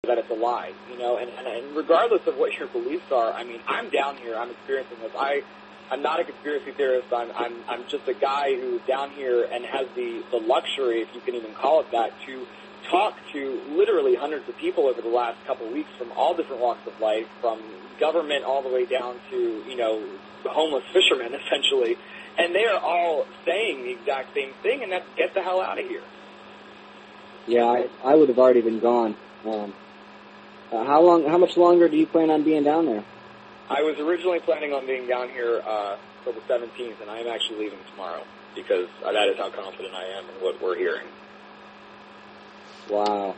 that it's a lie, and regardless of what your beliefs are, I mean, I'm down here, I'm experiencing this. I'm not a conspiracy theorist. I'm just a guy who's down here and has the luxury, if you can even call it that, to talk to literally hundreds of people over the last couple of weeks from all different walks of life, from government all the way down to, homeless fishermen, essentially. And they are all saying the exact same thing, and that's get the hell out of here. Yeah, I would have already been gone. How much longer do you plan on being down there? I was originally planning on being down here till the 17th, and I am actually leaving tomorrow because that is how confident I am in what we're hearing. Wow.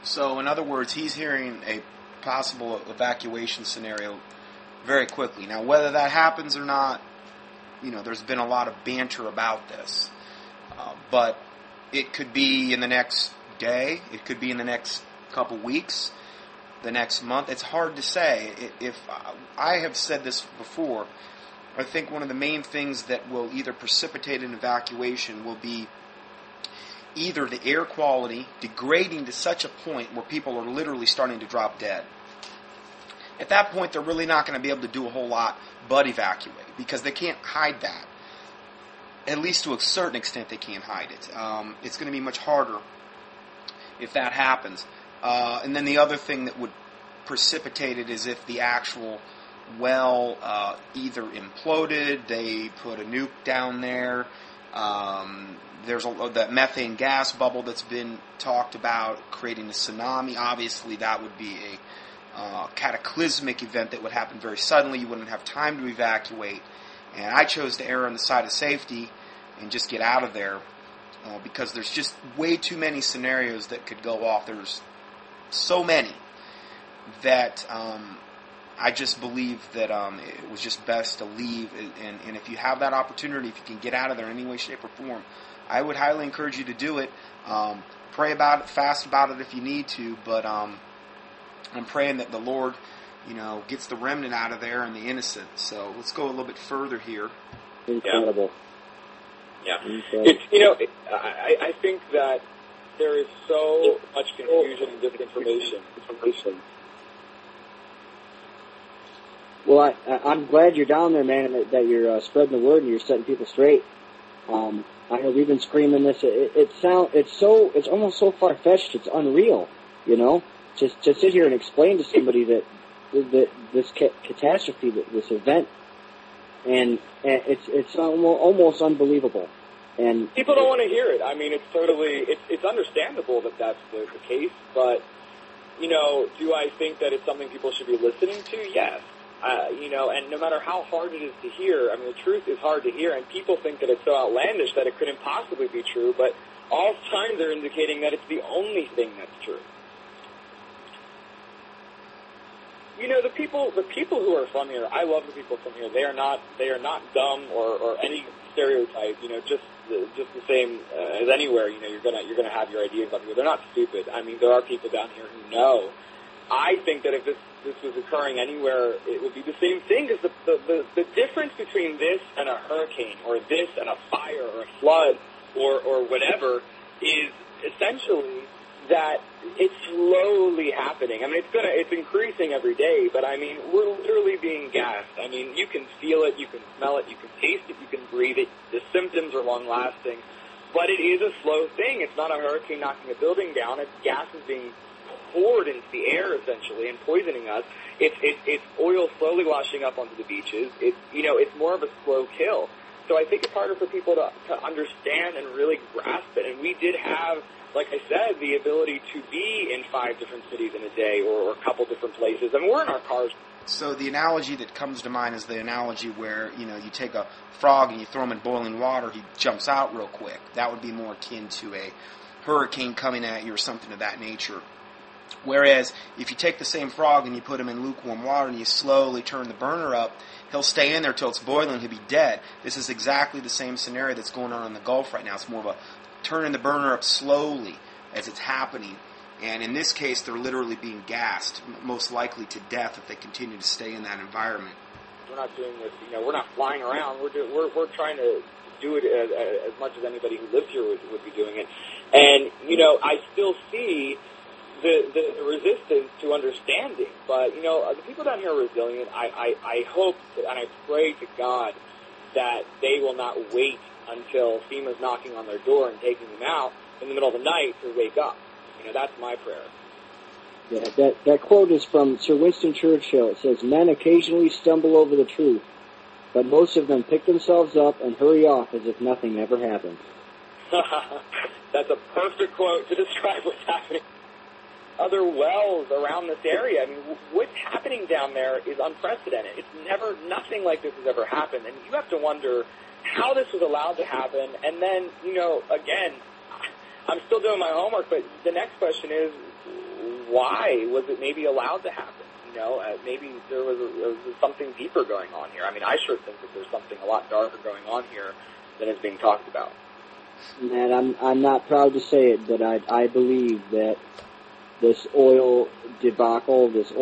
So, in other words, he's hearing a possible evacuation scenario very quickly. Now, whether that happens or not, there's been a lot of banter about this. But it could be in the next day. It could be in the next couple weeks, the next month. It's hard to say. If I have said this before, I think one of the main things that will either precipitate an evacuation will be either the air quality degrading to such a point where people are literally starting to drop dead. At that point, they're really not going to be able to do a whole lot but evacuate, because they can't hide that. At least to a certain extent, they can't hide it. It's going to be much harder if that happens. And then the other thing that would precipitate it is if the actual well either imploded, they put a nuke down there, there's that methane gas bubble that's been talked about, creating a tsunami. Obviously, that would be a cataclysmic event that would happen very suddenly. You wouldn't have time to evacuate. And I chose to err on the side of safety and just get out of there because there's just way too many scenarios that could go off. There's so many that I just believe that it was just best to leave. And if you have that opportunity, if you can get out of there in any way, shape, or form, I would highly encourage you to do it. Pray about it, fast about it if you need to, but I'm praying that the Lord, gets the remnant out of there and the innocent. So let's go a little bit further here. Incredible. Yeah. It's, I think that there is so much confusion and disinformation. Well, I'm glad you're down there, man, and that you're spreading the word and you're setting people straight. I know we've been screaming this. It's almost so far-fetched, it's unreal, Just to sit here and explain to somebody that this catastrophe, this event, and it's almost unbelievable. And people don't want to hear it. I mean, it's understandable that that's the case, but do I think that it's something people should be listening to? Yes. And no matter how hard it is to hear, I mean, the truth is hard to hear, and people think that it's so outlandish that it couldn't possibly be true, but all signs are indicating that it's the only thing that's true. The people who are from here, I love the people from here. They are not dumb or any stereotype. Just the same as anywhere. You're gonna have your ideas about people. They're not stupid. I mean, there are people down here who know. I think that if this was occurring anywhere, it would be the same thing. Because the difference between this and a hurricane, or this and a fire, or a flood, or whatever, is essentially that it's slowly happening. I mean, it's increasing every day, but I mean, we're literally being gassed. I mean, you can feel it, you can smell it, you can taste it, you can breathe it. The symptoms are long-lasting, but it is a slow thing. It's not a hurricane knocking a building down. It's gases being poured into the air, essentially, and poisoning us. It's oil slowly washing up onto the beaches. It's more of a slow kill. So I think it's harder for people to understand and really grasp it. And we did have, like I said, the ability to be in 5 different cities in a day, or a couple different places. I mean, we're in our cars. So the analogy that comes to mind is the analogy where, you take a frog and you throw him in boiling water, he jumps out real quick. That would be more akin to a hurricane coming at you or something of that nature. Whereas if you take the same frog and you put him in lukewarm water and you slowly turn the burner up, he'll stay in there till it's boiling, he'll be dead. This is exactly the same scenario that's going on in the Gulf right now. It's more of a turning the burner up slowly as it's happening. And in this case, they're literally being gassed, most likely to death if they continue to stay in that environment. We're not doing this, we're not flying around. We're trying to do it as much as anybody who lives here would be doing it. And, I still see the resistance understanding. But, you know, the people down here are resilient. I hope and I pray to God that they will not wait until FEMA's knocking on their door and taking them out in the middle of the night to wake up. You know, that's my prayer. Yeah, that quote is from Sir Winston Churchill. It says, "Men occasionally stumble over the truth, but most of them pick themselves up and hurry off as if nothing ever happened." That's a perfect quote to describe what's happening. Other wells around this area. I mean, what's happening down there is unprecedented. Nothing like this has ever happened. And you have to wonder how this was allowed to happen. And then, you know, again, I'm still doing my homework, but the next question is, why was it maybe allowed to happen? You know, maybe there was something deeper going on here. I mean, I sure think that there's something a lot darker going on here than is being talked about. Matt, I'm not proud to say it, but I believe that this oil debacle, this